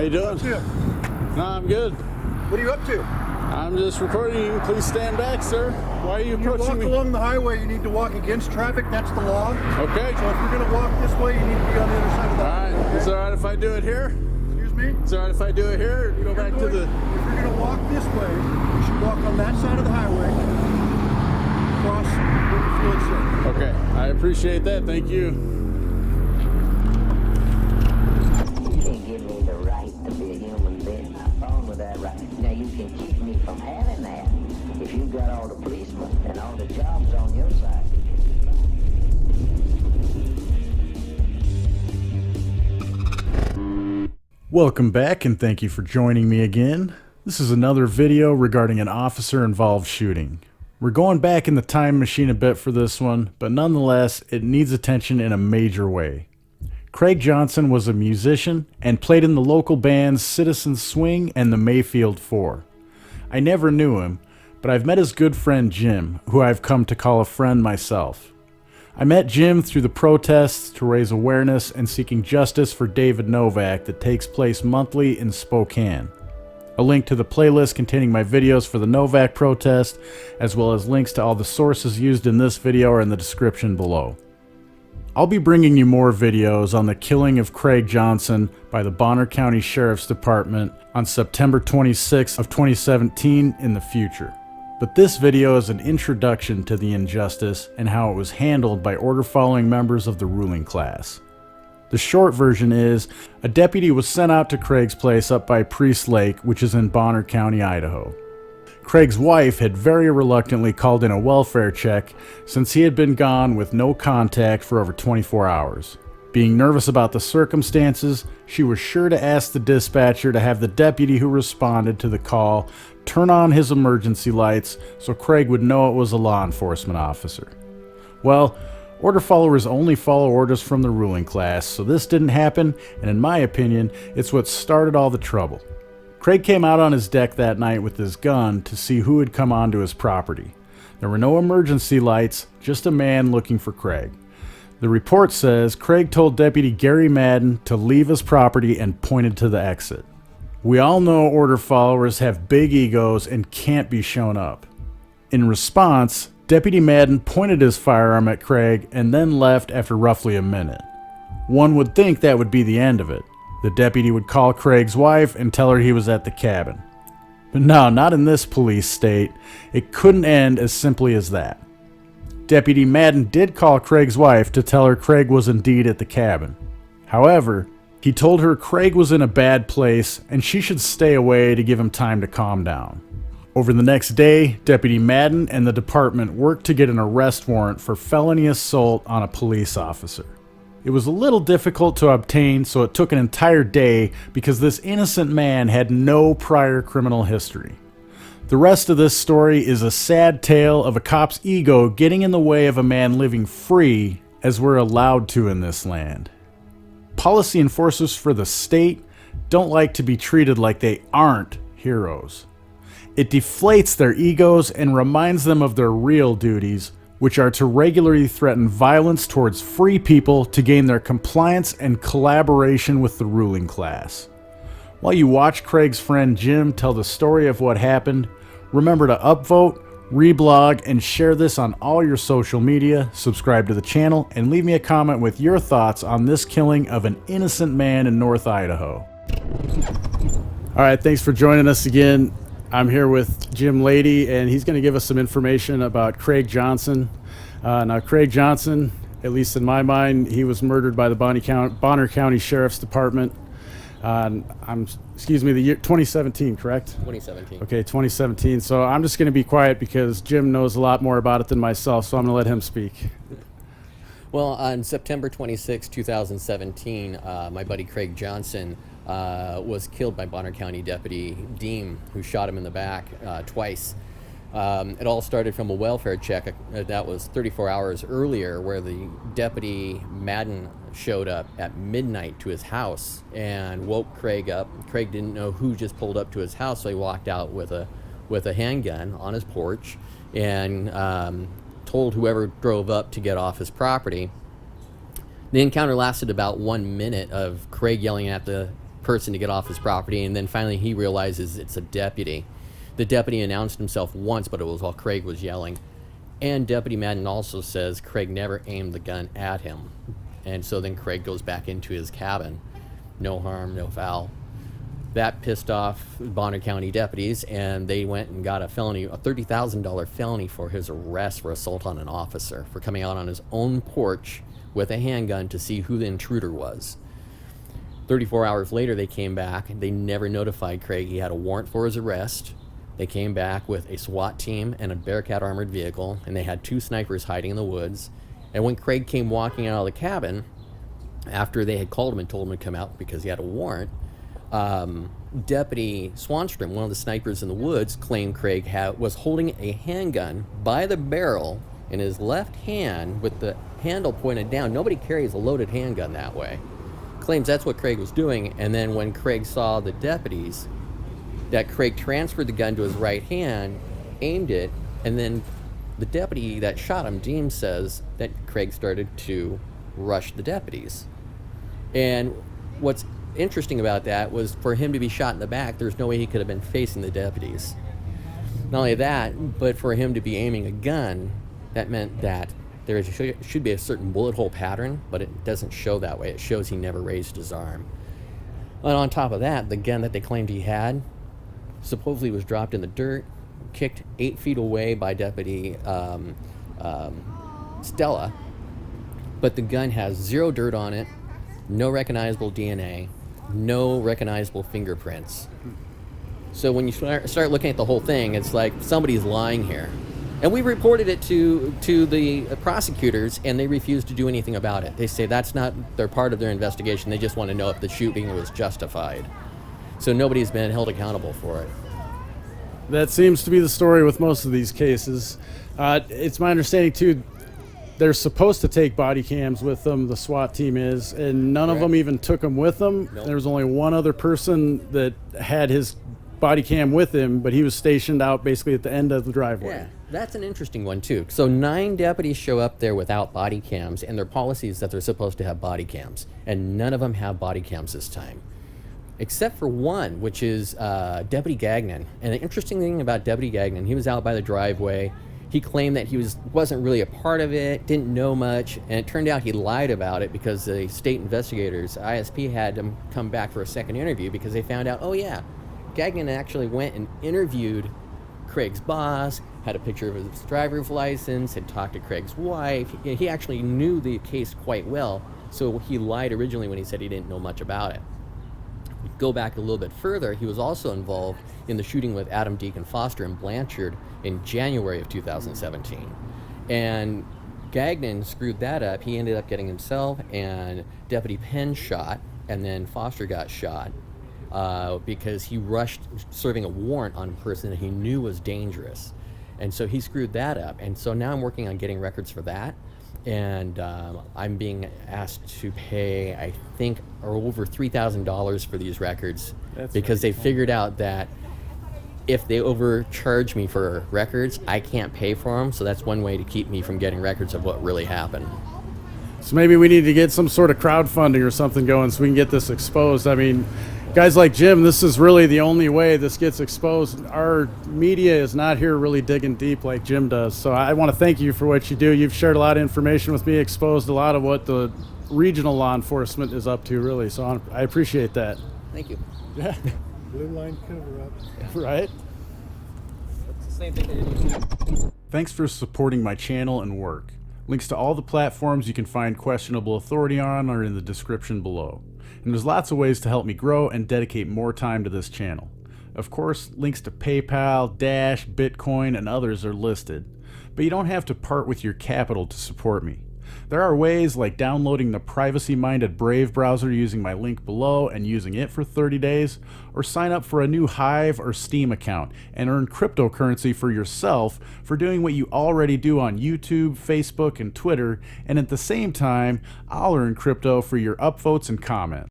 How you doing? What's up? No, I'm good. What are you up to? I'm just recording you. Please stand back, sir. Why are you When you approaching walk me? along the highway, you need to walk against traffic. That's the law. Okay. So if you're going to walk this way, you need to be on the other side of the highway. Alright. Is it alright if I do it here? Excuse me? Is it alright if I do it here? Or go back to the... If you're going to walk this way, you should walk on that side of the highway. Cross where you feel it's safe. Okay. I appreciate that. Thank you. You didn't give me the right to be a human being. I'm on with that right. Now you can keep me from having that. If you've got all the policemen and all the jobs on your side. Welcome back and thank you for joining me again. This is another video regarding an officer-involved shooting. We're going back in the time machine a bit for this one, but nonetheless, it needs attention in a major way. Craig Johnson was a musician and played in the local bands Citizen Swing and the Mayfield Four. I never knew him, but I've met his good friend Jim, who I've come to call a friend myself. I met Jim through the protests to raise awareness and seeking justice for David Novak that takes place monthly in Spokane. A link to the playlist containing my videos for the Novak protest, as well as links to all the sources used in this video are in the description below. I'll be bringing you more videos on the killing of Craig Johnson by the Bonner County Sheriff's Department on September 26th of 2017 in the future. But this video is an introduction to the injustice and how it was handled by order-following members of the ruling class. The short version is, a deputy was sent out to Craig's place up by Priest Lake, which is in Bonner County, Idaho. Craig's wife had very reluctantly called in a welfare check since he had been gone with no contact for over 24 hours. Being nervous about the circumstances, she was sure to ask the dispatcher to have the deputy who responded to the call turn on his emergency lights so Craig would know it was a law enforcement officer. Well, order followers only follow orders from the ruling class, so this didn't happen, and in my opinion, it's what started all the trouble. Craig came out on his deck that night with his gun to see who had come onto his property. There were no emergency lights, just a man looking for Craig. The report says Craig told Deputy Gary Madden to leave his property and pointed to the exit. We all know order followers have big egos and can't be shown up. In response, Deputy Madden pointed his firearm at Craig and then left after roughly a minute. One would think that would be the end of it. The deputy would call Craig's wife and tell her he was at the cabin. But no, not in this police state. It couldn't end as simply as that. Deputy Madden did call Craig's wife to tell her Craig was indeed at the cabin. However, he told her Craig was in a bad place and she should stay away to give him time to calm down. Over the next day, Deputy Madden and the department worked to get an arrest warrant for felony assault on a police officer. It was a little difficult to obtain, so it took an entire day because this innocent man had no prior criminal history. The rest of this story is a sad tale of a cop's ego getting in the way of a man living free as we're allowed to in this land. Policy enforcers for the state don't like to be treated like they aren't heroes. It deflates their egos and reminds them of their real duties, which are to regularly threaten violence towards free people to gain their compliance and collaboration with the ruling class. While you watch Craig's friend Jim tell the story of what happened, remember to upvote, reblog, and share this on all your social media, subscribe to the channel, and leave me a comment with your thoughts on this killing of an innocent man in North Idaho. Alright, thanks for joining us again. I'm here with Jim Lady, and he's going to give us some information about Craig Johnson. Now, Craig Johnson, at least in my mind, he was murdered by the Bonner County Sheriff's Department. The year 2017, correct? 2017. Okay, 2017. So I'm just going to be quiet because Jim knows a lot more about it than myself, so I'm going to let him speak. Well, on September 26, 2017, my buddy Craig Johnson was killed by Bonner County Deputy Deem, who shot him in the back twice. It all started from a welfare check that was 34 hours earlier, where the Deputy Madden showed up at midnight to his house and woke Craig up. Craig didn't know who just pulled up to his house, so he walked out with a handgun on his porch and told whoever drove up to get off his property. The encounter lasted about 1 minute of Craig yelling at the person to get off his property, and then finally he realizes it's a deputy. The deputy announced himself once, but it was while Craig was yelling. And Deputy Madden also says Craig never aimed the gun at him. And so then Craig goes back into his cabin. No harm, no foul. That pissed off Bonner County deputies, and they went and got a $30,000 felony for his arrest for assault on an officer, for coming out on his own porch with a handgun to see who the intruder was. 34 hours later, they came back. They never notified Craig he had a warrant for his arrest. They came back with a SWAT team and a Bearcat armored vehicle, and they had 2 snipers hiding in the woods. And when Craig came walking out of the cabin, after they had called him and told him to come out because he had a warrant, Deputy Swanstrom, one of the snipers in the woods, claimed Craig was holding a handgun by the barrel in his left hand with the handle pointed down. Nobody carries a loaded handgun that way. Claims that's what Craig was doing, and then when Craig saw the deputies, that Craig transferred the gun to his right hand, aimed it, and then the deputy that shot him, Deem, says that Craig started to rush the deputies. And what's interesting about that was for him to be shot in the back, there's no way he could have been facing the deputies. Not only that, but for him to be aiming a gun, that meant that there should be a certain bullet hole pattern, but it doesn't show that way. It shows he never raised his arm. And on top of that, the gun that they claimed he had supposedly was dropped in the dirt, kicked 8 feet away by Deputy Stella, but the gun has 0 dirt on it, no recognizable DNA, no recognizable fingerprints. So when you start looking at the whole thing, it's like somebody's lying here. And we reported it to the prosecutors, and they refused to do anything about it. They say that's not their part of their investigation. They just want to know if the shooting was justified. So nobody's been held accountable for it. That seems to be the story with most of these cases. It's my understanding, too, they're supposed to take body cams with them, the SWAT team is, and none of them even took them with them. Nope. There was only one other person that had his body cam with him, but he was stationed out basically at the end of the driveway. Yeah, that's an interesting one, too. So 9 deputies show up there without body cams, and their policy is that they're supposed to have body cams, and none of them have body cams this time. Except for one, which is Deputy Gagnon. And the interesting thing about Deputy Gagnon, he was out by the driveway. He claimed that he wasn't really a part of it, didn't know much, and it turned out he lied about it because the state investigators, ISP, had him come back for a second interview because they found out, oh yeah, Gagnon actually went and interviewed Craig's boss, had a picture of his driver's license, had talked to Craig's wife. He actually knew the case quite well, so he lied originally when he said he didn't know much about it. Go back a little bit further, he was also involved in the shooting with Adam Deacon Foster in Blanchard in January of 2017. And Gagnon screwed that up. He ended up getting himself and Deputy Penn shot, and then Foster got shot because he rushed serving a warrant on a person that he knew was dangerous. And so he screwed that up. And so now I'm working on getting records for that. And I'm being asked to pay, I think, over $3,000 for these records. Because they figured out that if they overcharge me for records, I can't pay for them. So that's one way to keep me from getting records of what really happened. So maybe we need to get some sort of crowdfunding or something going so we can get this exposed. I mean, guys like Jim, this is really the only way this gets exposed. Our media is not here really digging deep like Jim does. So I want to thank you for what you do. You've shared a lot of information with me, exposed a lot of what the regional law enforcement is up to, really. So I appreciate that. Thank you. Yeah. Blue line cover up. Right? That's the same thing they did. Thanks for supporting my channel and work. Links to all the platforms you can find Questionable Authority on are in the description below. And there's lots of ways to help me grow and dedicate more time to this channel. Of course, links to PayPal, Dash, Bitcoin, and others are listed. But you don't have to part with your capital to support me. There are ways like downloading the privacy-minded Brave browser using my link below and using it for 30 days, or sign up for a new Hive or Steam account and earn cryptocurrency for yourself for doing what you already do on YouTube, Facebook, and Twitter, and at the same time, I'll earn crypto for your upvotes and comments.